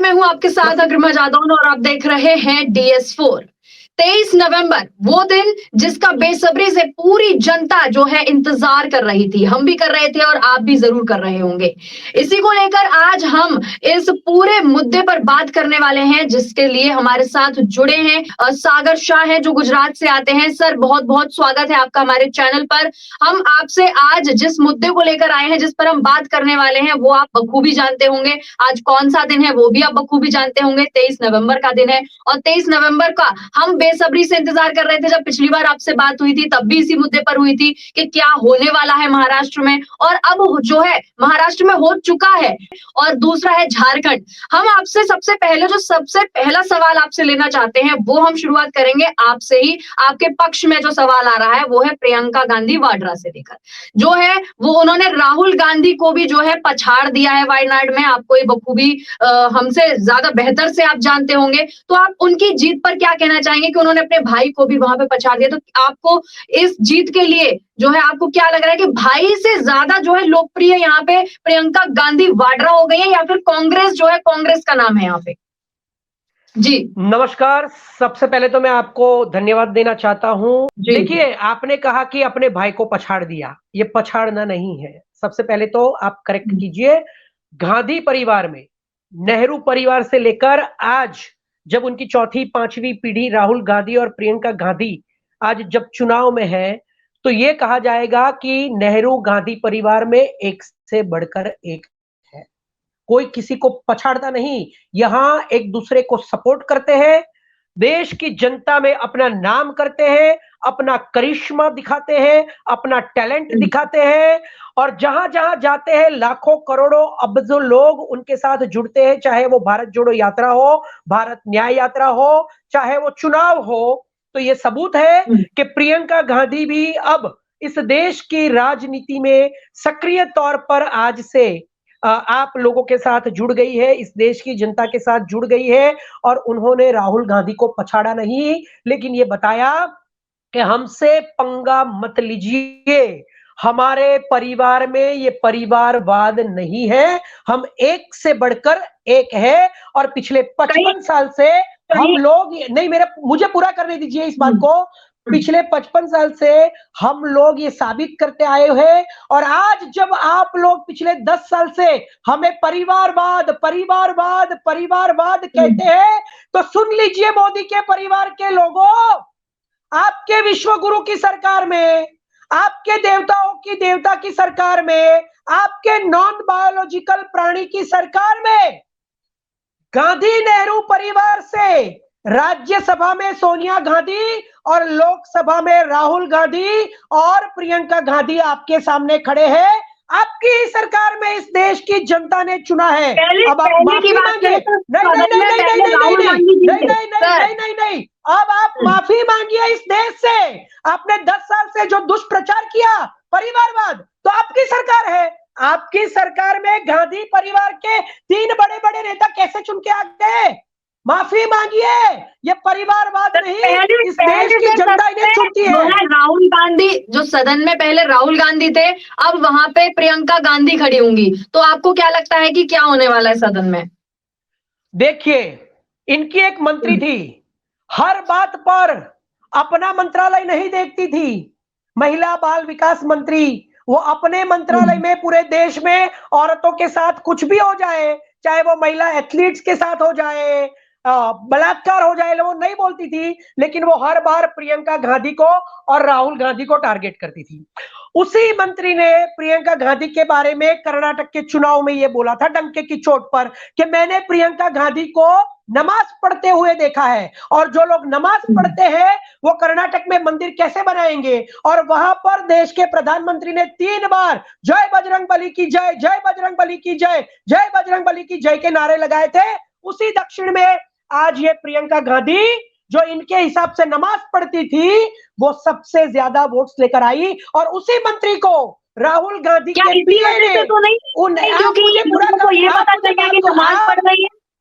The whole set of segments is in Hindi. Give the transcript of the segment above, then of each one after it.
मैं हूं आपके साथ अग्रिमा जादौन और आप देख रहे हैं DS4। 23 नवंबर वो दिन जिसका बेसब्री से पूरी जनता जो है इंतजार कर रही थी, हम भी कर रहे थे और आप भी जरूर कर रहे होंगे। इसी को लेकर आज हम इस पूरे मुद्दे पर बात करने वाले हैं, जिसके लिए हमारे साथ जुड़े हैं सागर शाह हैं जो गुजरात से आते हैं। सर बहुत बहुत स्वागत है आपका हमारे चैनल पर। हम आपसे आज जिस मुद्दे को लेकर आए हैं, जिस पर हम बात करने वाले हैं, वो आप बखूबी जानते होंगे। आज कौन सा दिन है वो भी आप बखूबी जानते होंगे, 23 नवंबर का दिन है। और 23 नवंबर का हम बेसब्री से इंतजार कर रहे थे। जब पिछली बार आपसे बात हुई थी तब भी इसी मुद्दे पर हुई थी कि क्या होने वाला है महाराष्ट्र में, और अब जो है महाराष्ट्र में हो चुका है। और दूसरा है झारखंड। हम आपसे सबसे पहला सवाल आपसे लेना चाहते हैं, वो हम शुरुआत करेंगे आपसे ही। आपके पक्ष में जो सवाल आ रहा है वो है प्रियंका गांधी वाड्रा से लेकर, जो है वो उन्होंने राहुल गांधी को भी जो है पछाड़ दिया है वायनाड में। आपको ये बखूबी हमसे ज्यादा बेहतर से आप जानते होंगे, तो आप उनकी जीत पर क्या कहना चाहेंगे कि उन्होंने अपने भाई को भी वहां पे पछाड़ दिया। तो आपको इस जीत के लिए जो है आपको क्या लग रहा है कि भाई से ज्यादा जो है लोकप्रिय यहाँ पे प्रियंका गांधी वाड्रा हो गई है, या फिर कांग्रेस जो है, कांग्रेस का नाम है यहाँ पे? जी नमस्कार। सबसे पहले तो मैं आपको धन्यवाद देना चाहता हूं। देखिए, आपने कहा कि अपने भाई को पछाड़ दिया, ये पछाड़ना नहीं है। सबसे पहले तो आप करेक्ट कीजिए। गांधी परिवार में नेहरू परिवार से लेकर आज जब उनकी चौथी पांचवी पीढ़ी राहुल गांधी और प्रियंका गांधी आज जब चुनाव में है, तो ये कहा जाएगा कि नेहरू गांधी परिवार में एक से बढ़कर एक है। कोई किसी को पछाड़ता नहीं, यहां एक दूसरे को सपोर्ट करते हैं, देश की जनता में अपना नाम करते हैं, अपना करिश्मा दिखाते हैं, अपना टैलेंट दिखाते हैं, और जहां जहां जाते हैं लाखों करोड़ों अब्जों लोग उनके साथ जुड़ते हैं। चाहे वो भारत जोड़ो यात्रा हो, भारत न्याय यात्रा हो, चाहे वो चुनाव हो। तो ये सबूत है कि प्रियंका गांधी भी अब इस देश की राजनीति में सक्रिय तौर पर आज से आप लोगों के साथ जुड़ गई है, इस देश की जनता के साथ जुड़ गई है। और उन्होंने राहुल गांधी को पछाड़ा नहीं, लेकिन ये बताया कि हमसे पंगा मत लीजिए, हमारे परिवार में ये परिवारवाद नहीं है, हम एक से बढ़कर एक है। और पिछले 55 साल से हम लोग नहीं, मुझे पूरा करने दीजिए इस बात को। पिछले 55 साल से हम लोग ये साबित करते आए हैं, और आज जब आप लोग पिछले 10 साल से हमें परिवारवाद परिवारवाद परिवारवाद कहते हैं, तो सुन लीजिए मोदी के परिवार के लोगों, आपके विश्वगुरु की सरकार में, आपके देवताओं की देवता की सरकार में, आपके नॉन बायोलॉजिकल प्राणी की सरकार में गांधी नेहरू परिवार से राज्यसभा में सोनिया गांधी और लोकसभा में राहुल गांधी और प्रियंका गांधी आपके सामने खड़े हैं। आपकी ही सरकार में इस देश की जनता ने चुना है। अब आप माफी मांगिए। नहीं, अब आप माफी मांगिए इस देश से। आपने 10 साल से जो दुष्प्रचार किया परिवारवाद, तो आपकी सरकार है, आपकी सरकार में गांधी परिवार के 3 बड़े बड़े नेता कैसे चुन के आ गए? माफी मांगिए, ये परिवारवाद नहीं, इस देश की जनता इन्हें चुनती है। राहुल गांधी जो सदन में पहले राहुल गांधी थे, अब वहां पे प्रियंका गांधी खड़ी होंगी, तो आपको क्या लगता है कि क्या होने वाला है सदन में? देखिए, इनकी एक मंत्री थी, हर बात पर अपना मंत्रालय नहीं देखती थी, महिला बाल विकास मंत्री। वो अपने मंत्रालय में पूरे देश में औरतों के साथ कुछ भी हो जाए, चाहे वो महिला एथलीट्स के साथ हो जाए, बलात्कार हो जाए, वो नहीं बोलती थी, लेकिन वो हर बार प्रियंका गांधी को और राहुल गांधी को टारगेट करती थी। उसी मंत्री ने प्रियंका गांधी के बारे में कर्नाटक के चुनाव में ये बोला था डंके की चोट पर कि मैंने प्रियंका गांधी को नमाज पढ़ते हुए देखा है, और जो लोग नमाज पढ़ते हैं वो कर्नाटक में मंदिर कैसे बनाएंगे। और वहां पर देश के प्रधानमंत्री ने 3 बार जय बजरंग बली की जय, जय बजरंग बली की जय, जय बजरंग बली की जय के नारे लगाए थे। उसी दक्षिण में आज ये प्रियंका गांधी, जो इनके हिसाब से नमाज पढ़ती थी, वो सबसे ज्यादा वोट्स लेकर आई। और उसी मंत्री को राहुल गांधी के पीए ने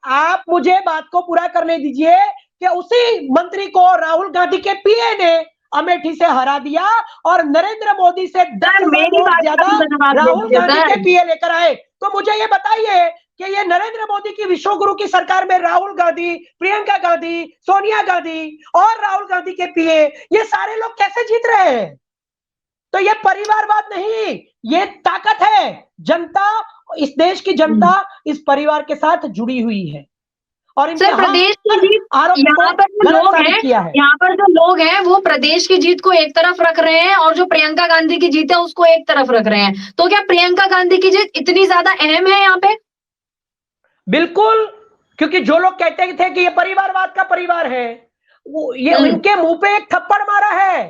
आप मुझे बात को पूरा करने दीजिए कि उसी मंत्री को राहुल गांधी के पीए ने अमेठी से हरा दिया, और नरेंद्र मोदी से 10 वोट ज्यादा राहुल गांधी के पीए लेकर आए। तो मुझे ये बताइए कि ये नरेंद्र मोदी की विश्व गुरु की सरकार में राहुल गांधी, प्रियंका गांधी, सोनिया गांधी और राहुल गांधी के पीए, ये सारे लोग कैसे जीत रहे हैं? तो ये परिवारवाद नहीं, ये ताकत है। जनता, इस देश की जनता इस परिवार के साथ जुड़ी हुई है और इनके सर, प्रदेश की जीत, आरोपों यहाँ को पर जो गलत लोग साबित हैं, किया है। यहाँ पर जो लोग हैं वो प्रदेश की जीत को एक तरफ रख रहे हैं और जो प्रियंका गांधी की जीत है उसको एक तरफ रख रहे हैं। तो क्या प्रियंका गांधी की जीत इतनी ज्यादा अहम है यहाँ पे? बिल्कुल, क्योंकि जो लोग कहते थे कि ये परिवारवाद का परिवार है, वो ये इनके मुंह पे एक थप्पड़ मारा है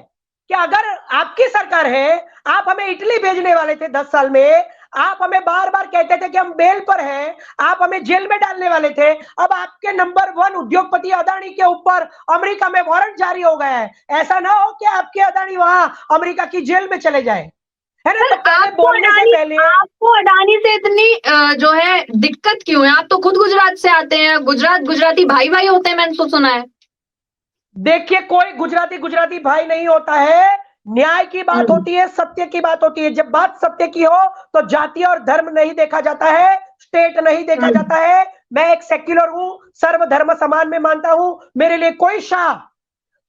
कि अगर आपकी सरकार है, आप हमें इटली भेजने वाले थे 10 साल में, आप हमें बार-बार कहते थे कि हम बेल पर हैं, आप हमें जेल में डालने वाले थे, अब आपके नंबर 1 उद्योगपति अदानी के ऊपर अमेरिका में वारंट जारी हो गया है। ऐसा ना हो कि आपके अदानी वहां अमेरिका की जेल में चले जाए, है ना? तो पहले बोलने से पहले आपको अडानी से इतनी जो है दिक्कत क्यों है? आप तो खुद गुजरात से आते हैं, गुजराती भाई भाई होते हैं, मैंने तो सुना है। देखिए, कोई गुजराती भाई नहीं होता है। न्याय की बात होती है, सत्य की बात होती है। जब बात सत्य की हो तो जाति और धर्म नहीं देखा जाता है, स्टेट नहीं देखा जाता है। मैं एक सेक्युलर हूं, सर्वधर्म समान में मानता हूं। मेरे लिए कोई शाह,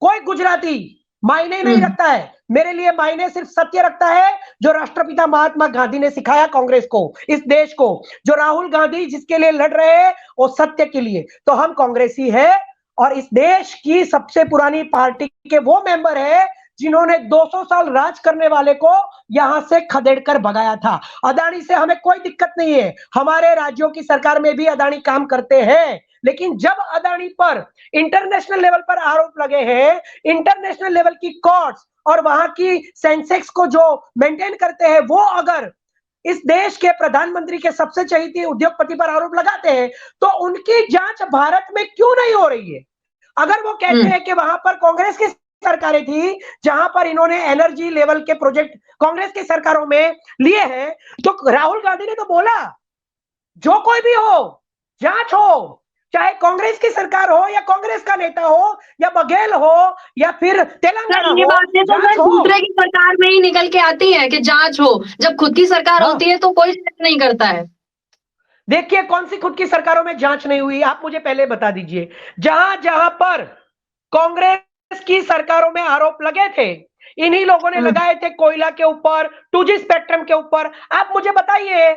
कोई गुजराती मायने नहीं रखता है। मेरे लिए मायने सिर्फ सत्य रखता है, जो राष्ट्रपिता महात्मा गांधी ने सिखाया कांग्रेस को, इस देश को। जो राहुल गांधी जिसके लिए लड़ रहे हैं वो सत्य के लिए। तो हम कांग्रेसी है और इस देश की सबसे पुरानी पार्टी के वो मेंबर है जिन्होंने 200 साल राज करने वाले को यहां से खदेड़ कर भगाया था। अदानी से हमें कोई दिक्कत नहीं है, हमारे राज्यों की सरकार में भी अदानी काम करते हैं। लेकिन जब अदानी पर इंटरनेशनल लेवल पर आरोप लगे हैं, इंटरनेशनल लेवल की कोर्ट्स और वहां की सेंसेक्स को जो मेंटेन करते हैं, वो अगर इस देश के प्रधानमंत्री के सबसे चहेते उद्योगपति पर आरोप लगाते हैं, तो उनकी जांच भारत में क्यों नहीं हो रही है? अगर वो कहते हैं कि वहां पर कांग्रेस की सरकारें थी जहां पर इन्होंने एनर्जी लेवल के प्रोजेक्ट कांग्रेस की सरकारों में लिए हैं, तो राहुल गांधी ने तो बोला जो कोई भी हो जांच हो, चाहे कांग्रेस की सरकार हो या कांग्रेस का नेता हो या बघेल हो या फिर तेलंगाना ये हो, बातें तो जांच हो। दूसरे की सरकार में ही निकल के आती है कि जांच हो, जब खुद की सरकार होती है तो कोई चेक नहीं करता है। देखिए, कौन सी खुद की सरकारों में जांच नहीं हुई, आप मुझे पहले बता दीजिए। जहां जहां पर कांग्रेस की सरकारों में आरोप लगे थे, इन्हीं लोगों ने लगाए थे कोयला के ऊपर, 2G स्पेक्ट्रम के ऊपर। आप मुझे बताइए,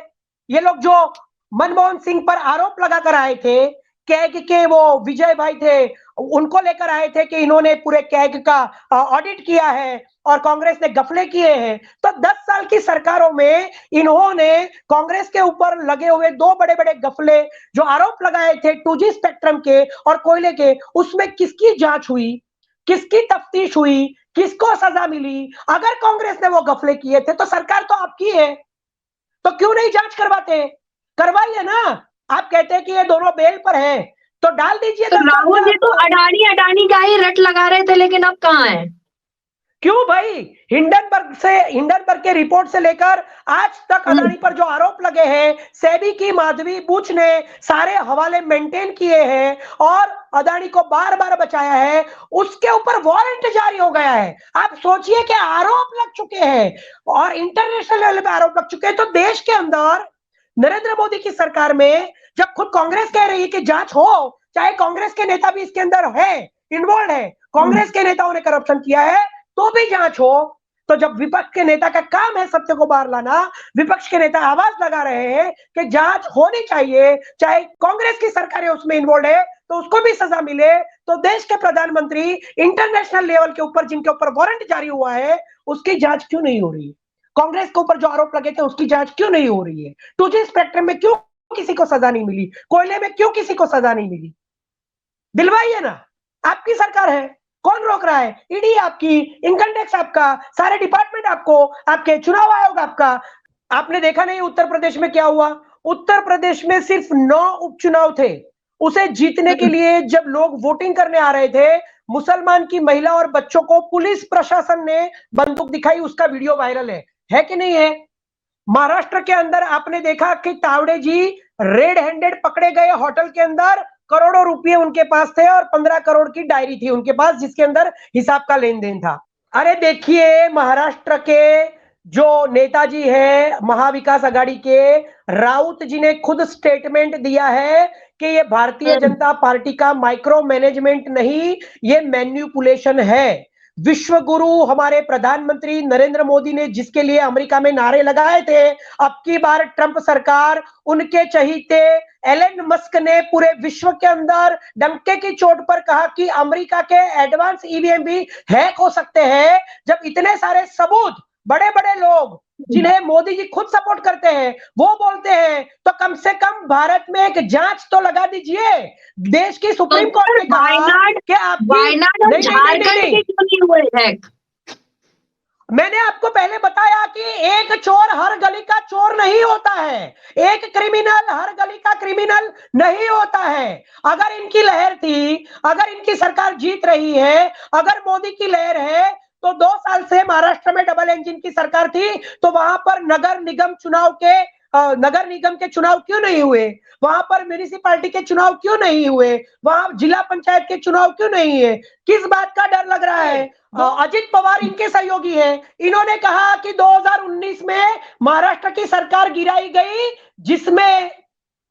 ये लोग जो मनमोहन सिंह पर आरोप लगाकर आए थे, कैग के वो विजय भाई थे, उनको लेकर आए थे कि इन्होंने पूरे कैग का ऑडिट किया है और कांग्रेस ने गफले किए हैं। तो 10 साल की सरकारों में इन्होंने कांग्रेस के ऊपर लगे हुए 2 बड़े-बड़े गफले जो आरोप लगाए थे 2G स्पेक्ट्रम के और कोयले के, उसमें किसकी जांच हुई, किसकी तफ्तीश हुई, किसको सजा मिली? अगर कांग्रेस ने वो गफले किए थे तो सरकार तो आपकी है, तो क्यों नहीं जांच करवाते? करवाइए ना। आप कहते हैं कि ये दोनों बेल पर हैं, तो डाल दीजिए। तो राहुल जी तो अडानी का ही रट लगा रहे थे, लेकिन अब कहाँ है? क्यों भाई? हिंडनबर्ग के रिपोर्ट से लेकर आज तक अदानी पर जो आरोप लगे हैं, सेबी की माधवी बुच ने सारे हवाले मेंटेन किए हैं और अदानी को बार बार बचाया है, उसके ऊपर वारंट जारी हो गया है। आप सोचिए कि आरोप लग चुके हैं और इंटरनेशनल लेवल पे आरोप लग चुके हैं। तो देश के अंदर नरेंद्र मोदी की सरकार में जब खुद कांग्रेस कह रही है कि जांच हो, चाहे कांग्रेस के नेता भी इसके अंदर है, इन्वॉल्व है, कांग्रेस के नेताओं ने करप्शन किया है, तो भी जांच हो। तो जब विपक्ष के नेता का काम है सत्य को बाहर लाना, विपक्ष के नेता आवाज लगा रहे हैं कि जांच होनी चाहिए, चाहे कांग्रेस की सरकार उसमें इन्वॉल्व है तो उसको भी सजा मिले, तो देश के प्रधानमंत्री इंटरनेशनल लेवल के ऊपर जिनके ऊपर वारंट जारी हुआ है, उसकी जांच क्यों नहीं हो रही है? कांग्रेस के ऊपर जो आरोप लगे थे उसकी जांच क्यों नहीं हो रही है? 2G स्पेक्ट्रम में क्यों किसी को सजा नहीं मिली? कोयले में क्यों किसी को सजा नहीं मिली? दिलवाइए ना, आपकी सरकार है, कौन रोक रहा है? ईडी आपकी, इनकम टैक्स आपका, सारे डिपार्टमेंट आपको, आपके चुनाव आयोग आपका। आपने देखा नहीं उत्तर प्रदेश में क्या हुआ? उत्तर प्रदेश में सिर्फ 9 उपचुनाव थे, उसे जीतने के लिए जब लोग वोटिंग करने आ रहे थे, मुसलमान की महिला और बच्चों को पुलिस प्रशासन ने बंदूक दिखाई, उसका वीडियो वायरल है कि नहीं है? महाराष्ट्र के अंदर आपने देखा कि तावड़े जी रेड हैंडेड पकड़े गए होटल के अंदर, करोड़ों रुपए उनके पास थे और 15 करोड़ की डायरी थी उनके पास जिसके अंदर हिसाब का लेन देन था। अरे देखिए, महाराष्ट्र के जो नेताजी है महाविकास आघाड़ी के, राउत जी ने खुद स्टेटमेंट दिया है कि ये भारतीय जनता पार्टी का माइक्रो मैनेजमेंट नहीं, ये मैन्युपुलेशन है। विश्व गुरु हमारे प्रधानमंत्री नरेंद्र मोदी ने जिसके लिए अमेरिका में नारे लगाए थे, अब की बार ट्रंप सरकार, उनके चहीते एलन मस्क ने पूरे विश्व के अंदर डंके की चोट पर कहा कि अमेरिका के एडवांस ईवीएम भी हैक हो सकते हैं। जब इतने सारे सबूत बड़े बड़े लोग जिन्हें मोदी जी खुद सपोर्ट करते हैं वो बोलते हैं, तो कम से कम भारत में एक जांच तो लगा दीजिए। देश की सुप्रीम कोर्ट ने कहा कि आपकी मैंने आपको पहले बताया कि एक चोर हर गली का चोर नहीं होता है, एक क्रिमिनल हर गली का क्रिमिनल नहीं होता है। अगर इनकी लहर थी, अगर इनकी सरकार जीत रही है, अगर मोदी की लहर है, तो 2 साल से महाराष्ट्र में डबल इंजन की सरकार थी, तो वहां पर नगर निगम के चुनाव क्यों नहीं हुए? वहां पर म्युनिसिपैलिटी के चुनाव क्यों नहीं हुए? वहां जिला पंचायत के चुनाव क्यों नहीं है? किस बात का डर लग रहा है? अजित पवार इनके सहयोगी हैं। इन्होंने कहा कि 2019 में महाराष्ट्र की सरकार गिराई गई जिसमें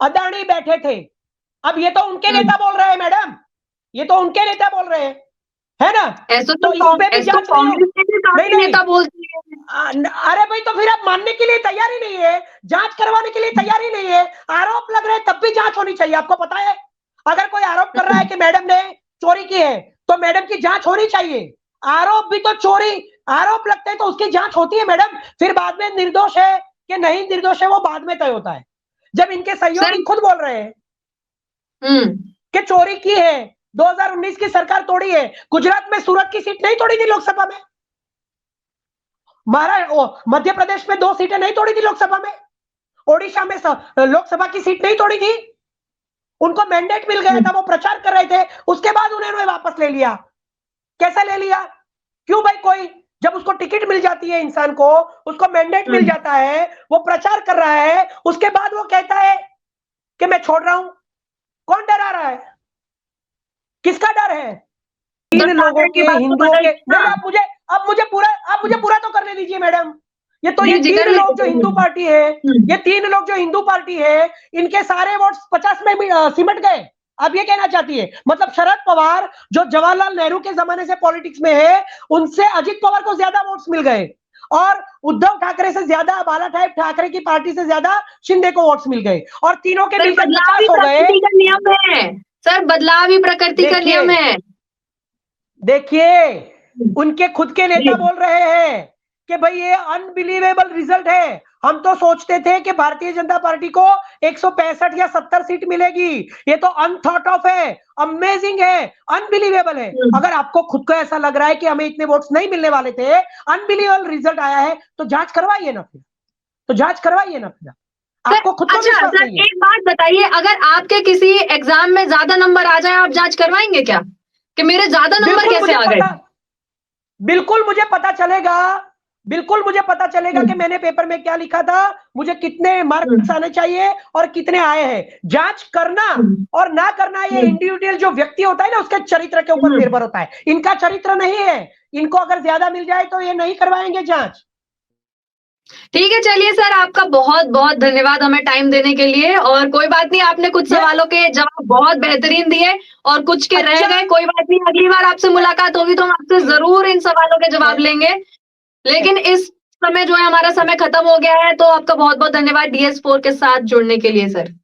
अदानी बैठे थे। अब ये तो उनके नेता बोल रहे हैं मैडम, ये तो उनके नेता बोल रहे हैं, है ना? ऐसा तो कांग्रेस के भी काफी नेता बोलते हैं। अरे भाई, तो फिर आप मानने के लिए तैयार ही नहीं है, जांच करवाने के लिए तैयार ही नहीं है। आरोप लग रहे हैं तब भी जांच होनी चाहिए। आपको पता है, अगर कोई आरोप कर रहा है कि मैडम ने चोरी की है, तो मैडम की जांच होनी चाहिए। आरोप भी तो आरोप लगते हैं तो उसकी जांच होती है मैडम। फिर बाद में निर्दोष है कि नहीं निर्दोष है वो बाद में तय होता है। जब इनके सहयोगी खुद बोल रहे हैं कि चोरी की है, 2019 की सरकार तोड़ी है। गुजरात में सूरत की सीट नहीं तोड़ी थी लोकसभा में, मध्य प्रदेश में 2 सीटें नहीं तोड़ी थी लोकसभा में, ओडिशा में लोकसभा की सीट नहीं तोड़ी थी। उनको मैंडेट मिल गया था, वो प्रचार कर रहे थे, उसके बाद उन्होंने वापस ले लिया। कैसे ले लिया? क्यों भाई? कोई जब उसको टिकट मिल जाती है, इंसान को उसको मैंडेट मिल जाता है, वो प्रचार कर रहा है, उसके बाद वो कहता है कि मैं छोड़ रहा हूं। कौन डरा रहा है? किसका डर है? 3 लोगों के, हिंदुओं के। आप मुझे पूरा तो करने दीजिए मैडम। ये 3 लोग जो हिंदू पार्टी है, ये 3 लोग जो हिंदू पार्टी है, इनके सारे वोट 50 में सिमट गए। अब ये कहना चाहती है, मतलब शरद पवार जो जवाहरलाल नेहरू के जमाने से पॉलिटिक्स में है, उनसे अजित पवार को ज्यादा वोट्स मिल गए, और उद्धव ठाकरे से ज्यादा, बाला साहेब ठाकरे की पार्टी से ज्यादा शिंदे को वोट्स मिल गए, और तीनों के मिलकर 50 हो गए। नियम है सर, बदलाव ही प्रकृति का नियम है। देखिए, उनके खुद के नेता बोल रहे हैं कि भाई ये अनबिलीवेबल रिजल्ट है। हम तो सोचते थे कि भारतीय जनता पार्टी को 165 या 70 सीट मिलेगी। ये तो अनथॉट ऑफ है, अमेजिंग है, अनबिलीवेबल है। अगर आपको खुद को ऐसा लग रहा है कि हमें इतने वोट्स नहीं मिलने वाले थे, अनबिलीवेबल रिजल्ट आया है, तो जांच करवाइए ना फिर, आपको खुद को अच्छा सर, एक बात बताइए, अगर आपके किसी एग्जाम में ज्यादा नंबर आ जाए, आप जांच करवाएंगे क्या कि मेरे ज्यादा नंबर कैसे आ गए? बिल्कुल मुझे पता चलेगा कि मैंने पेपर में क्या लिखा था, मुझे कितने मार्क्स आने चाहिए और कितने आए हैं। जांच करना और ना करना ये इंडिविजुअल जो व्यक्ति होता है ना, उसके चरित्र के ऊपर निर्भर होता है। इनका चरित्र नहीं है, इनको अगर ज्यादा मिल जाए तो ये नहीं करवाएंगे जांच। ठीक है, चलिए सर, आपका बहुत बहुत धन्यवाद हमें टाइम देने के लिए। और कोई बात नहीं, आपने कुछ सवालों के जवाब बहुत बेहतरीन दिए और कुछ के रह गए। कोई बात नहीं, अगली बार आपसे मुलाकात होगी तो हम आपसे जरूर इन सवालों के जवाब लेंगे। लेकिन इस समय जो है हमारा समय खत्म हो गया है, तो आपका बहुत बहुत धन्यवाद DS4 के साथ जुड़ने के लिए सर।